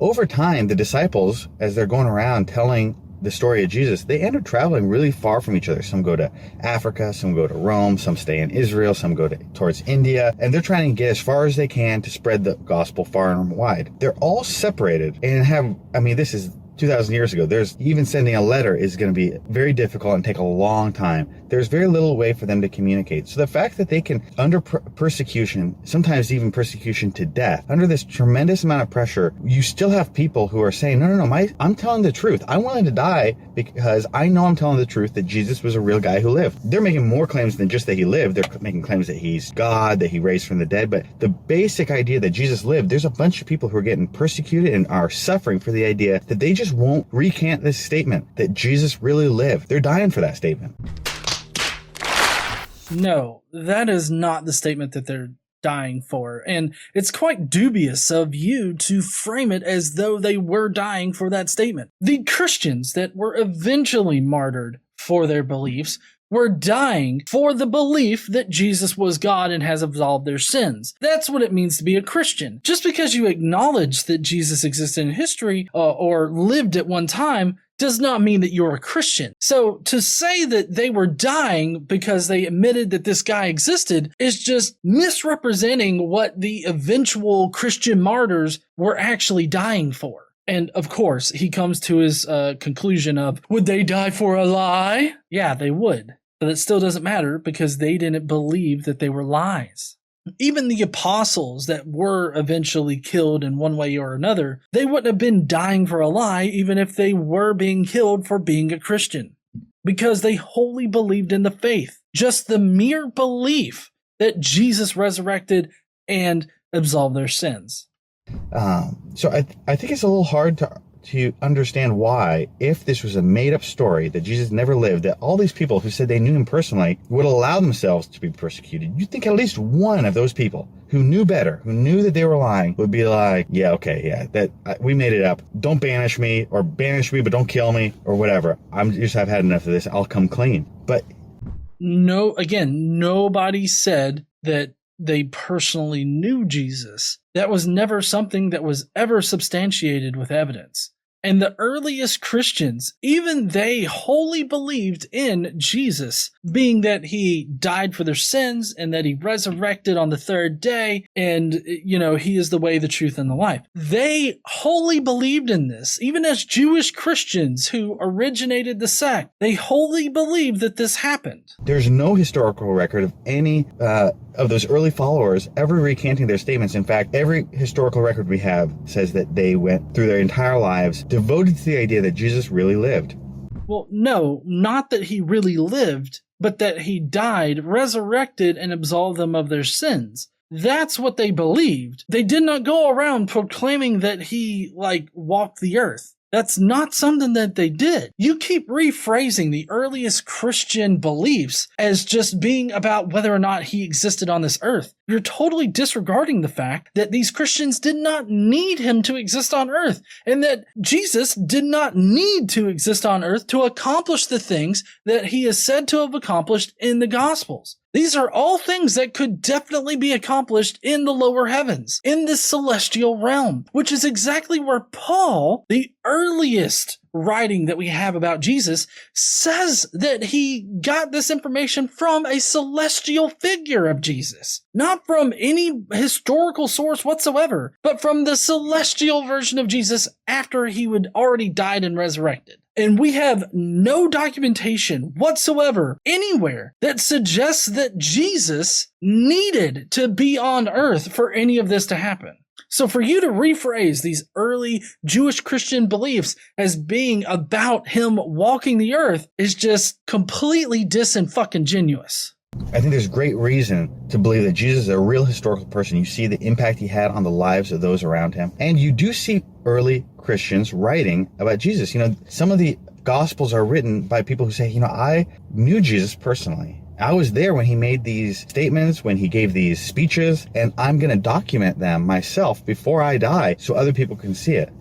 over time, the disciples, as they're going around telling the story of Jesus, they end up traveling really far from each other. Some go to Africa, some go to Rome, some stay in Israel, some go towards India, and they're trying to get as far as they can to spread the gospel far and wide. They're all separated and this is 2,000 years ago. There's even sending a letter is going to be very difficult and take a long time. There's very little way for them to communicate. So the fact that they can, under persecution, sometimes even persecution to death, under this tremendous amount of pressure, you still have people who are saying, no, I'm telling the truth. I'm willing to die because I know I'm telling the truth that Jesus was a real guy who lived. They're making more claims than just that he lived. They're making claims that he's God, that he raised from the dead. But the basic idea that Jesus lived, there's a bunch of people who are getting persecuted and are suffering for the idea that they just won't recant this statement that Jesus really lived. They're dying for that statement. No, that is not the statement that they're dying for. And it's quite dubious of you to frame it as though they were dying for that statement. The Christians that were eventually martyred for their beliefs were dying for the belief that Jesus was God and has absolved their sins. That's what it means to be a Christian. Just because you acknowledge that Jesus existed in history or lived at one time does not mean that you're a Christian. So to say that they were dying because they admitted that this guy existed is just misrepresenting what the eventual Christian martyrs were actually dying for. And of course, he comes to his conclusion of, would they die for a lie? Yeah, they would. But it still doesn't matter because they didn't believe that they were lies. Even the apostles that were eventually killed in one way or another, they wouldn't have been dying for a lie even if they were being killed for being a Christian, because they wholly believed in the faith. Just the mere belief that Jesus resurrected and absolved their sins. So I think it's a little hard to understand why, if this was a made-up story that Jesus never lived, that all these people who said they knew him personally would allow themselves to be persecuted. You'd think at least one of those people who knew better, who knew that they were lying, would be like, we made it up. Don't banish me, or banish me but don't kill me, or whatever. I've had enough of this. I'll come clean. But no, again, nobody said that they personally knew Jesus. That was never something that was ever substantiated with evidence. And the earliest Christians, even they wholly believed in Jesus, being that he died for their sins and that he resurrected on the third day, and, he is the way, the truth, and the life. They wholly believed in this. Even as Jewish Christians who originated the sect, they wholly believed that this happened. There's no historical record of any of those early followers ever recanting their statements. In fact, every historical record we have says that they went through their entire lives devoted to the idea that Jesus really lived. Well, no, not that he really lived, but that he died, resurrected, and absolved them of their sins. That's what they believed. They did not go around proclaiming that he, walked the earth. That's not something that they did. You keep rephrasing the earliest Christian beliefs as just being about whether or not he existed on this earth. You're totally disregarding the fact that these Christians did not need him to exist on earth, and that Jesus did not need to exist on earth to accomplish the things that he is said to have accomplished in the Gospels. These are all things that could definitely be accomplished in the lower heavens, in this celestial realm, which is exactly where Paul, the earliest writing that we have about Jesus, says that he got this information from a celestial figure of Jesus. Not from any historical source whatsoever, but from the celestial version of Jesus after he had already died and resurrected. And we have no documentation whatsoever anywhere that suggests that Jesus needed to be on earth for any of this to happen. So for you to rephrase these early Jewish Christian beliefs as being about him walking the earth is just completely disingenuous. I think there's great reason to believe that Jesus is a real historical person. You see the impact he had on the lives of those around him. And you do see early Christians writing about Jesus. Some of the Gospels are written by people who say, I knew Jesus personally. I was there when he made these statements, when he gave these speeches, and I'm going to document them myself before I die so other people can see it.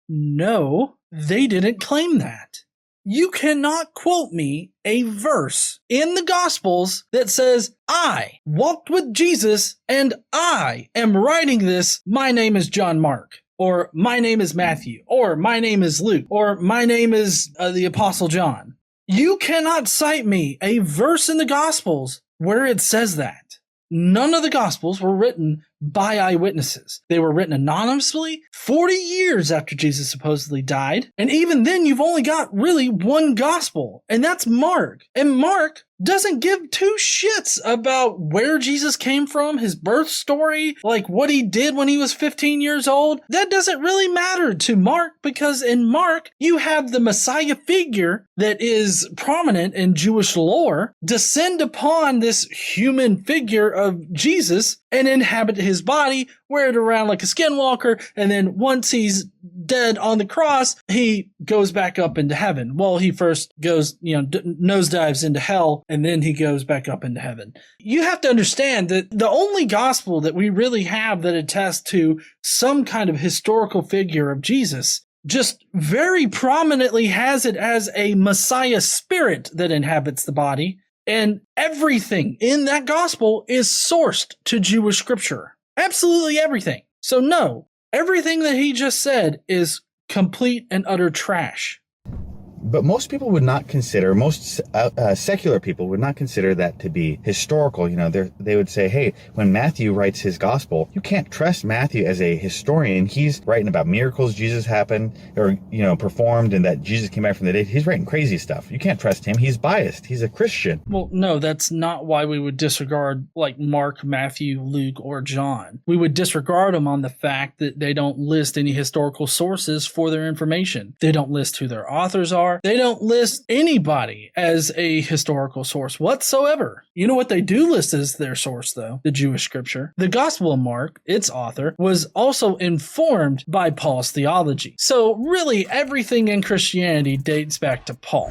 No, they didn't claim that. You cannot quote me a verse in the Gospels that says, I walked with Jesus and I am writing this. My name is John Mark, or my name is Matthew, or my name is Luke, or my name is the Apostle John. You cannot cite me a verse in the Gospels where it says that. None of the Gospels were written by eyewitnesses. They were written anonymously 40 years after Jesus supposedly died. And even then, you've only got really one Gospel, and that's Mark. And Mark doesn't give two shits about where Jesus came from, his birth story, like what he did when he was 15 years old. That doesn't really matter to Mark, because in Mark, you have the Messiah figure that is prominent in Jewish lore descend upon this human figure of Jesus and inhabit his body, wear it around like a skinwalker, and then once he's dead on the cross, he goes back up into heaven. Well, he first goes, nosedives into hell, and then he goes back up into heaven. You have to understand that the only gospel that we really have that attests to some kind of historical figure of Jesus just very prominently has it as a Messiah spirit that inhabits the body. And everything in that gospel is sourced to Jewish scripture. Absolutely everything. So no, everything that he just said is complete and utter trash. But most people would not consider, most secular people would not consider that to be historical. They would say, hey, when Matthew writes his gospel, you can't trust Matthew as a historian. He's writing about miracles Jesus happened or, performed, and that Jesus came back from the dead. He's writing crazy stuff. You can't trust him. He's biased. He's a Christian. Well, no, that's not why we would disregard like Mark, Matthew, Luke, or John. We would disregard them on the fact that they don't list any historical sources for their information. They don't list who their authors are. They don't list anybody as a historical source whatsoever. You know what they do list as their source, though? The Jewish scripture. The Gospel of Mark, its author, was also informed by Paul's theology. So really, everything in Christianity dates back to Paul.